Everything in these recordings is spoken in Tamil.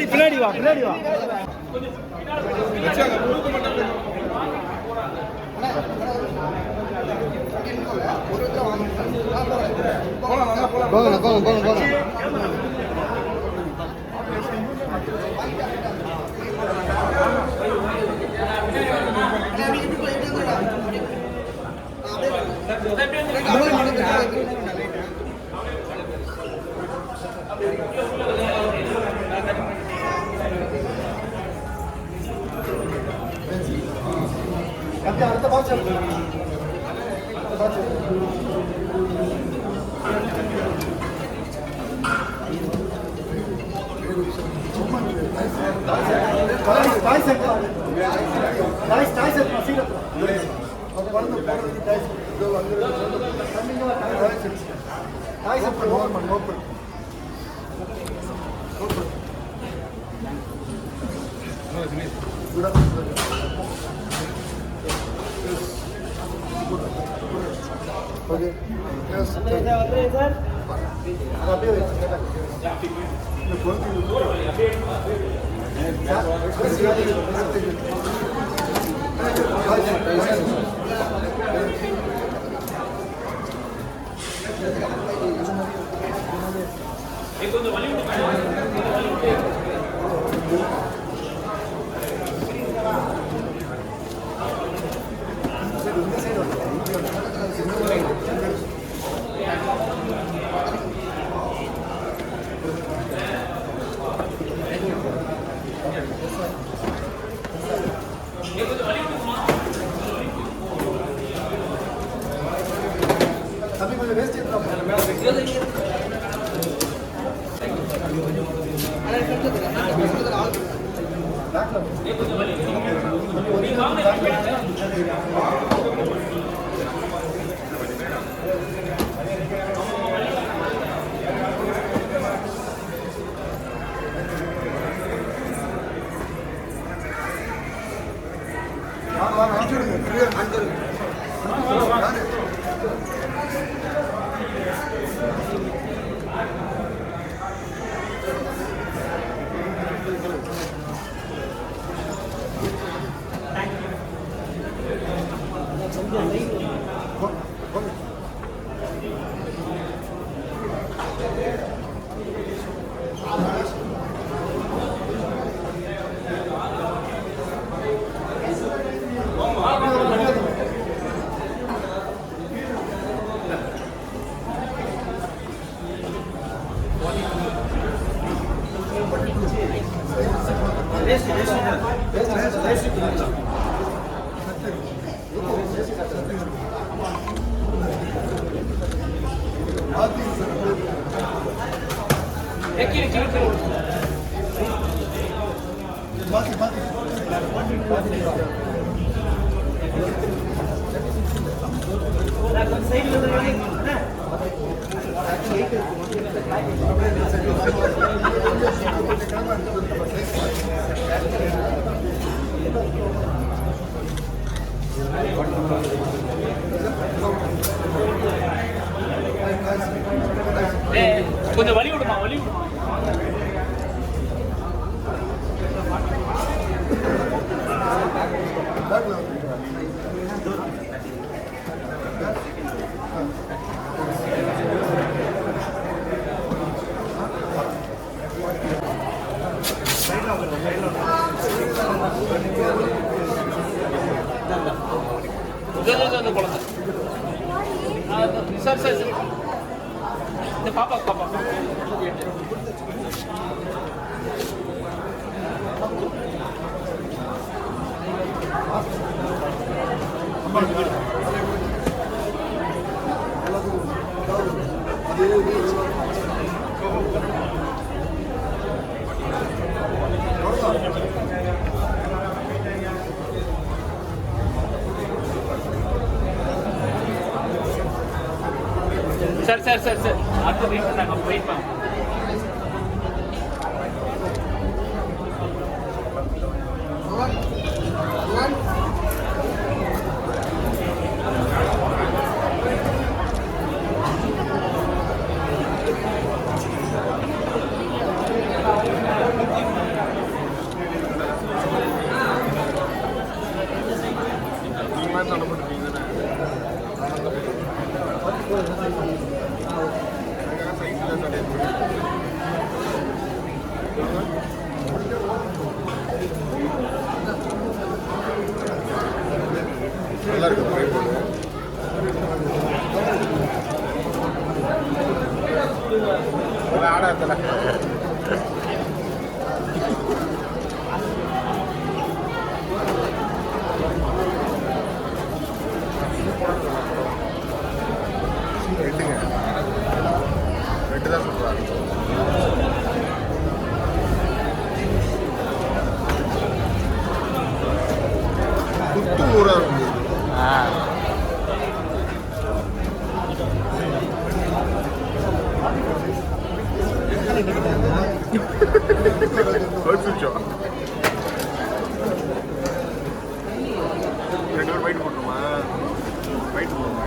பின்னாடி வா பின்னாடி வா. போங்க போங்க போங்க போங்க. அடுத்த பாக்ஸ் Okay. Yes. Sir. கொஞ்சம் வழி விடுமா வழி விடுமா. சார் சார் சார் இந்த பாப்பா பாப்பா சார் சார் சார் சார் அடுத்து வெயிட் பண்ணாங்க வெயிட் பண்ண நல்லா இருக்கு ஆடாத்துல ரெட்டுங்க ரெட்டு தான் சொல்றாங்க புட்டு ஊரா இருக்கு ரெண்டு பேர் வெயிட் பண்ணுமா வெயிட் போகிறோம்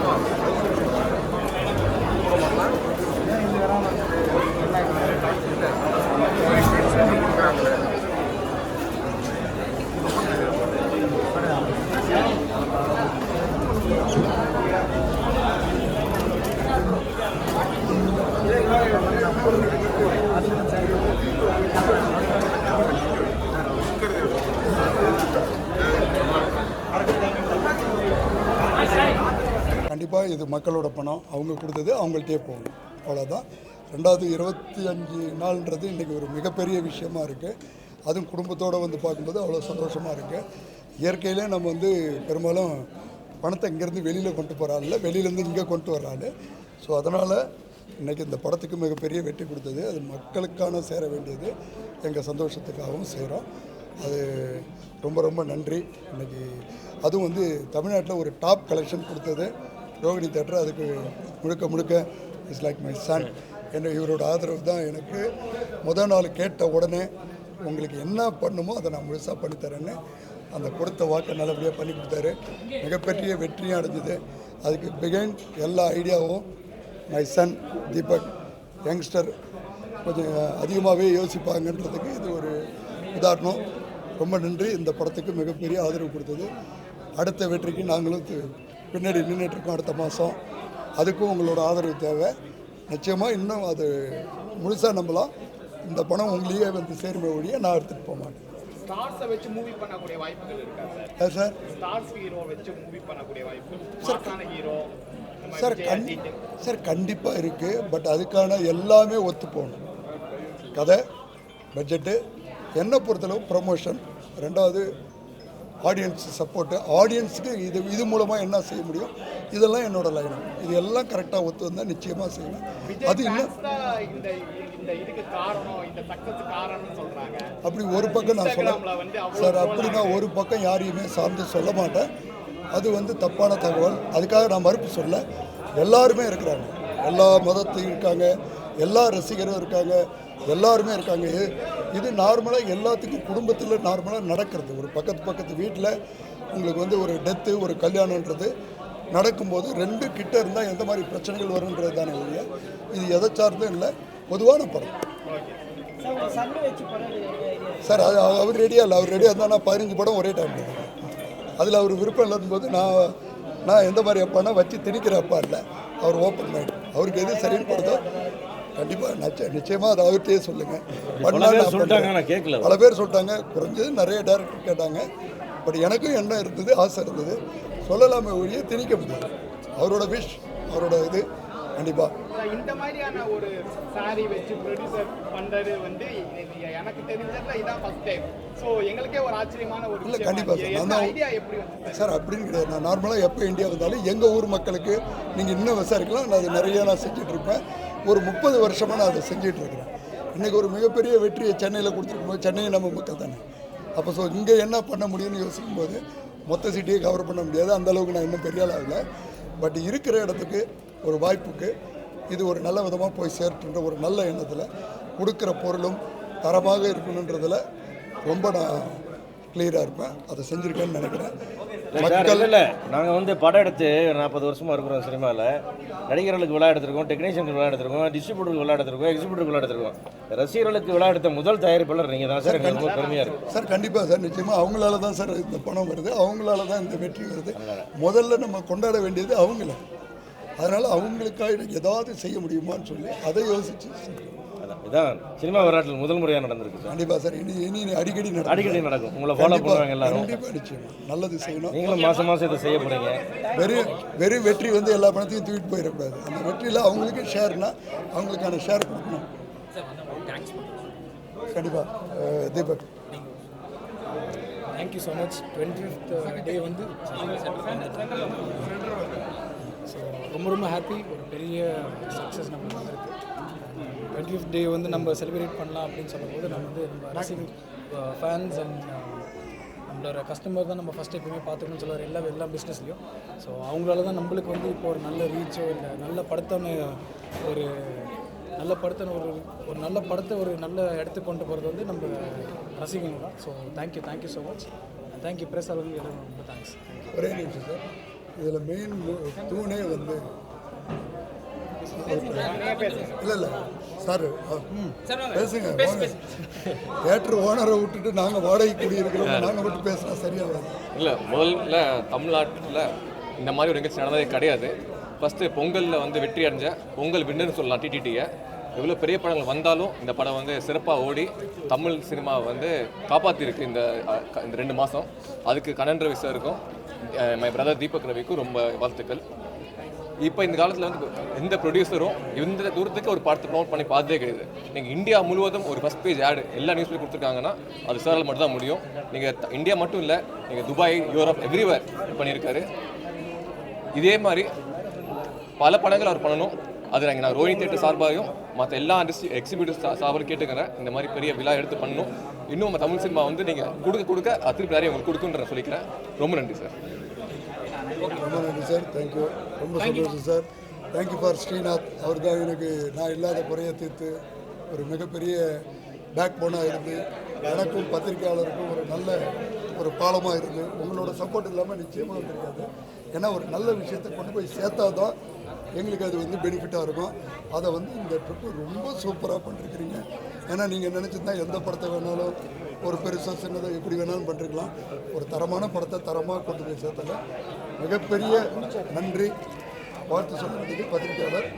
ஆமாம் கொடுக்குறாங்களே கண்டிப்பாக இது மக்களோட பணம், அவங்க கொடுத்தது அவங்கள்ட்டே போகும், அவ்வளோதான். 25 நாள்ன்றது இன்றைக்கி ஒரு மிகப்பெரிய விஷயமா இருக்குது. அதுவும் குடும்பத்தோடு வந்து பார்க்கும்போது அவ்வளோ சந்தோஷமாக இருக்குது. இயற்கையிலே நம்ம வந்து பெரும்பாலும் பணத்தை இங்கேருந்து வெளியில் கொண்டு போகிறாள், வெளியிலேருந்து இங்கே கொண்டு வர்றாள். ஸோ அதனால் இன்றைக்கி இந்த படத்துக்கு மிகப்பெரிய வெற்றி கொடுத்தது. அது மக்களுக்கான சேர வேண்டியது, எங்கள் சந்தோஷத்துக்காகவும் செய்கிறோம். அது ரொம்ப ரொம்ப நன்றி. இன்றைக்கி அதுவும் வந்து தமிழ்நாட்டில் ஒரு டாப் கலெக்ஷன் கொடுத்தது ரோகிணி தேட்டர். அதுக்கு முழுக்க முழுக்க இட்ஸ் லைக் மை சன். என்ன இவரோட ஆதரவு தான் எனக்கு. முதல் நாள் கேட்ட உடனே உங்களுக்கு என்ன பண்ணுமோ அதை நான் முழுசாக பண்ணித்தரேன்னு அந்த கொடுத்த வாக்கை நல்லபடியாக பண்ணி கொடுத்தாரு. மிகப்பெரிய வெற்றியும் அடைஞ்சிது. அதுக்கு பிகைண்ட் எல்லா ஐடியாவும் மை சன் தீபக். யங்ஸ்டர் கொஞ்சம் அதிகமாகவே யோசிப்பாங்கன்றதுக்கு இது ஒரு உதாரணம். ரொம்ப நன்றி. இந்த படத்துக்கு மிகப்பெரிய ஆதரவு கொடுத்தது. அடுத்த வெற்றிக்கு நாங்களும் பின்னாடி நின்றுட்டுருக்கோம். அடுத்த மாதம் அதுக்கும் உங்களோட ஆதரவு தேவை. நிச்சயமாக இன்னும் அது முழுசாக நம்பலாம். இந்த படம் உங்களையே வந்து சேர்மை ஒழிய நான் எடுத்துகிட்டு போக மாட்டேன். ஸ்டார்ஸை வச்சு மூவி பண்ணக்கூடிய வாய்ப்புகள் இருக்கா சார்? சார் ஸ்டார்ஸ் ஹீரோ வச்சு மூவி பண்ணக்கூடிய வாய்ப்பு ஹீரோ சார் கண்டிப்பாக இருக்குது. பட் அதுக்கான எல்லாமே ஒத்து போகணும். கதை, பட்ஜெட்டு, என்னை பொறுத்தளவு ப்ரமோஷன், ரெண்டாவது ஆடியன்ஸ் சப்போர்ட்டு. ஆடியன்ஸுக்கு இது மூலமாக என்ன செய்ய முடியும், இதெல்லாம் என்னோட லைனம். இது எல்லாம் கரெக்டாக ஒத்து வந்தால் நிச்சயமாக செய்வேன். அது இன்னும் அப்படி ஒரு பக்கம் நான் சொல்ல சார், அப்படி நான் ஒரு பக்கம் யாரையுமே சார்ந்து சொல்ல மாட்டேன். அது வந்து தப்பான தகவல். அதுக்காக நான் மறுப்பு சொல்ல. எல்லாருமே இருக்கிறாங்க, எல்லா மதத்தையும் இருக்காங்க, எல்லா ரசிகரும் இருக்காங்க, எல்லாருமே இருக்காங்க. இது நார்மலாக எல்லாத்துக்கும் குடும்பத்தில் நார்மலாக நடக்கிறது. ஒரு பக்கத்து வீட்டில் உங்களுக்கு வந்து ஒரு டெத்து, ஒரு கல்யாணன்றது நடக்கும்போது ரெண்டு கிட்ட இருந்தால் எந்த மாதிரி பிரச்சனைகள் வருன்றது தானே ஒழிய இது எதை சார்ந்தும் இல்லை, பொதுவான படம். சார் அது அவர் ரெடியாக இல்லை. அவர் ரெடியாக இருந்தால் நான் 15 படம் ஒரே டைம் அதில் அவர் விருப்பம் இல்லாதபோது நான் எந்த மாதிரி அப்பானா வச்சு திணிக்கிற அப்பா இல்லை. அவர் ஓப்பன் மைண்ட். அவருக்கு எது சரின்னு படுதோ கண்டிப்பாக நிச்சயமாக அதை அவர்கிட்டயே சொல்லுங்கள். பல பேர் சொல்லிட்டாங்க, குறைஞ்சது நிறைய டேரக்டர் கேட்டாங்க. பட் எனக்கும் எண்ணம் இருந்தது, ஆசை இருந்தது. சொல்லலாமே ஒழிய திணிக்க முடியாது. அவரோட விஷ், அவரோட இது கண்டிப்பாக. இந்த மாதிரியான ஒரு சாரி வச்சு ப்ரொடியூசர் பண்ணுறது வந்து எனக்கு தெரிஞ்சதில் இதான் ஃபர்ஸ்ட் டைம். ஸோ எங்களுக்கே ஒரு ஆச்சரியமான ஒரு இல்லை கண்டிப்பாக சார். நான் தான் ஐடியா எப்படி வந்து சார் அப்படின்னு கிடையாது. நான் நார்மலாக எப்போ இந்தியா வந்தாலும் எங்கள் ஊர் மக்களுக்கு நீங்கள் இன்னும் விசாரிக்கலாம். நான் அது நிறையா நான் செஞ்சிட்ருப்பேன். ஒரு 30 வருஷமாக நான் அதை செஞ்சிட்ருக்கிறேன். இன்றைக்கி ஒரு மிகப்பெரிய வெற்றியை சென்னையில் கொடுத்துருக்கும்போது, சென்னையை நம்ம மக்கள் தானே. அப்போ ஸோ இங்கே என்ன பண்ண முடியும்னு யோசிக்கும்போது மொத்த சிட்டியை கவர் பண்ண முடியாது. அந்தளவுக்கு நான் இன்னும் பெரிய ஆள் ஆகலை. பட் இருக்கிற இடத்துக்கு ஒரு வாய்ப்புக்கு இது ஒரு நல்ல விதமாக போய் சேர்த்துன்ற ஒரு நல்ல எண்ணத்தில் கொடுக்குற பொருளும் தரமாக இருக்கணுன்றதில் ரொம்ப நான் கிளியராக இருப்பேன். அதை செஞ்சுருக்கேன்னு நினைக்கிறேன். இல்லை நாங்கள் வந்து படம் எடுத்து 40 வருஷமாக இருக்கிறோம் சினிமாவில். நடிகர்களுக்கு விழா எடுத்திருக்கோம், டெக்னீஷியனுக்கு விழா எடுத்திருக்கோம், டிஸ்ட்ரிபியூட்டருக்கு விழா எடுத்திருக்கோம், எக்ஸிபியூட்டருக்கு விழா எடுத்திருக்கோம். ரசிகர்களுக்கு விழா எடுத்த முதல் தயாரிப்பாளர் நீங்கள் தான் சார். எனக்கு ரொம்ப பெருமையாக இருக்குது சார். கண்டிப்பாக சார், நிச்சயமாக அவங்களால தான் சார் இந்த பணம் வருது, அவங்களால தான் இந்த வெற்றி வருது. முதல்ல நம்ம கொண்டாட வேண்டியது அவங்கள. அதனால் அவங்களுக்காக ஏதாவது செய்ய முடியுமான்னு சொல்லி அதை யோசிச்சு இதான் சினிமா வரலாற்றில் முதல் முறையாக நடந்திருக்கு சார். கண்டிப்பாக சார். இனி அடிக்கடி நடக்கும். உங்களை ஃபாலோ பண்ணுவாங்க எல்லாரும். கண்டிப்பாக நிச்சயம் நல்லது செய்யணும். நீங்களும் மாதம் இதை செய்ய போகிறீங்க. வெறும் வெற்றி வந்து எல்லா பணத்தையும் தூக்கிட்டு போயிடக்கூடாது. அந்த வெற்றியில் அவங்களுக்கு ஷேர்னா அவங்களுக்கான ஷேர் கொடுக்கணும். கண்டிப்பாக Deepak thank you so much. 20th டே வந்து ஸோ ரொம்ப ஹாப்பி. ஒரு பெரிய சக்ஸஸ் நம்மளுக்கு வந்திருக்கு. 20th டே வந்து நம்ம செலிப்ரேட் பண்ணலாம் அப்படின்னு சொல்லும்போது நம்ம வந்து நம்ம ரசிகர் ஃபேன்ஸ் அண்ட் நம்மளோட கஸ்டமர் தான் நம்ம ஃபஸ்ட்டு எப்பவுமே பார்த்துக்கணும்னு சொல்லுவார் எல்லா பிஸ்னஸ்லையும். ஸோ அவங்களால தான் நம்மளுக்கு வந்து இப்போ ஒரு நல்ல ரீச்சோ இல்லை நல்ல படத்தை ஒரு நல்ல இடத்துக்கு கொண்டு போகிறது வந்து நம்ம ரசிகர்கள் தான். So thank you so much. Thank you press அளவுக்கு எல்லாரும் ரொம்ப தேங்க்ஸ். ஒரே நிமிஷம் சார். இதில் மெயின் தூணே வந்து இல்லை சார் பேசுங்க. தியேட்டர் ஓனரை விட்டுட்டு நாங்கள் வாடகை குடியிருக்கிறோம், நாங்கள் மட்டும் பேசுனா சரியாக இல்லை. முதல்ல தமிழ்நாட்டில் இந்த மாதிரி ஒரு நிகழ்ச்சி நடந்ததே கிடையாது. ஃபஸ்ட்டு பொங்கலில் வந்து வெற்றி அடைஞ்ச பொங்கல் வின்னுன்னு சொல்லலாம் டிடிடியை. எவ்வளோ பெரிய படங்கள் வந்தாலும் இந்த படம் வந்து சிறப்பாக ஓடி தமிழ் சினிமாவை வந்து காப்பாற்றிருக்கு இந்த 2 மாதம். அதுக்கு கண்ணன் ரவி சாருக்கும் மை பிரதர் தீபக் ரவிக்கும் ரொம்ப வாழ்த்துக்கள். இப்போ இந்த காலத்தில் வந்து எந்த ப்ரொடியூசரும் இந்த தூரத்துக்கு ஒரு படத்தை ப்ரொமோட் பண்ணி பார்த்ததே கிடையாது. நீங்கள் இந்தியா முழுவதும் ஒரு ஃபஸ்ட் பேஜ் ஆடு எல்லா நியூஸ்லையும் கொடுத்துருக்காங்கன்னா அது சாரால் மட்டும் தான் முடியும். நீங்கள் இந்தியா மட்டும் இல்லை, நீங்கள் துபாய், யூரோப், எவ்ரிவேர் பண்ணியிருக்காரு. இதே மாதிரி பல படங்கள் அவர் பண்ணணும். அது நான் ரோஹினி தியேட்டர் சார்பாகவும் மற்ற எல்லா எக்ஸிபியூட்டிவ் சார்பாகவும் கேட்டுக்கிறேன். இந்த மாதிரி பெரிய விழா எடுத்து பண்ணணும். இன்னும் நம்ம தமிழ் சினிமா வந்து நீங்கள் கொடுக்க திருப்பி நிறைய உங்களுக்கு கொடுக்குன்ற சொல்லிக்கிறேன். ரொம்ப நன்றி சார். ரொம்ப நன்றி சார். தேங்க்யூ. ரொம்ப சந்தோஷம் சார். Thank you for Srinath. அவர் தான் எனக்கு நான் இல்லாத குறைய தீர்த்து ஒரு மிகப்பெரிய பேக் போனாக இருந்து எனக்கும் பத்திரிகையாளருக்கும் ஒரு நல்ல ஒரு பாலமாக இருந்து உங்களோட சப்போர்ட் இல்லாமல் நிச்சயமாக வந்திருக்காது. ஏன்னா ஒரு நல்ல விஷயத்தை கொண்டு போய் சேர்த்தா தான் எங்களுக்கு அது வந்து பெனிஃபிட்டாக இருக்கும். அதை வந்து இந்த ட்ரிப்பு ரொம்ப சூப்பராக பண்ணிருக்கிறீங்க. ஏன்னா நீங்கள் நினச்சிருந்தா எந்த படத்தை வேணாலும் ஒரு பெருசாக சின்னதை எப்படி வேணாலும் பண்ணிருக்கலாம். ஒரு தரமான படத்தை தரமாக கொண்டு போய் சேர்த்தாங்க. மிகப்பெரிய நன்றி. வாழ்த்து சொல்ல வேண்டியது பத்திரிகையாளர்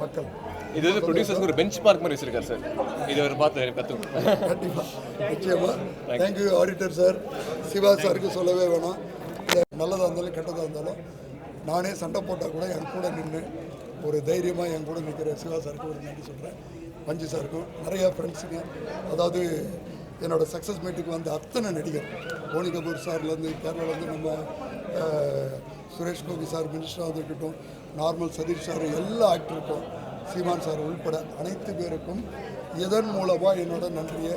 மக்கள். இது வந்து ப்ரொடியூசர்ஸ்க்கு ஒரு பெஞ்ச் மார்க் மாதிரி வச்சிருக்காரு சார். இது ஒரு பார்த்து கற்றுக்கணும். கண்டிப்பாக நிச்சயமாக. Thank you auditor sir. சிவா சாருக்கு சொல்லவே வேணாம். நல்லதாக இருந்தாலும் கெட்டதாக இருந்தாலும் நானே சண்டை போட்டால் கூட என் கூட நின்று ஒரு தைரியமாக என் கூட நிற்கிற சிவா சாருக்கு ஒரு நன்றி சொல்கிறேன். பஞ்சு சாருக்கும் நிறையா ஃப்ரெண்ட்ஸுக்கு, அதாவது என்னோடய சக்ஸஸ் மீட்டுக்கு வந்த அத்தனை நடிகர், போனி கபூர் சார்லேருந்து கேரளாவிலேருந்து நம்ம சுரேஷ் கோபி சார் மினிஸ்டராக இருக்கட்டும், நார்மல் சதீஷ் சார், எல்லா ஆக்டருக்கும், சீமான் சார் உள்பட அனைத்து பேருக்கும் இதன் மூலமாக என்னோட நன்றியை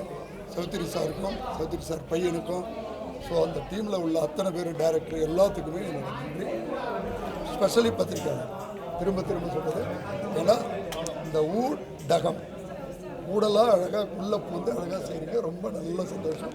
சௌத்ரி சாருக்கும், சௌத்ரி சார் பையனுக்கும், ஸோ அந்த டீமில் உள்ள அத்தனை பேர் டைரக்டர் எல்லாத்துக்குமே என்னோட நன்றி. ஸ்பெஷலி பத்திரிக்கையாளர் திரும்ப சொல்கிறது. ஏன்னா இந்த ஊடகம் ஊடலாக அழகாக உள்ளே பூந்து அழகாக செய்கிறீங்க. ரொம்ப நல்ல சந்தோஷம்.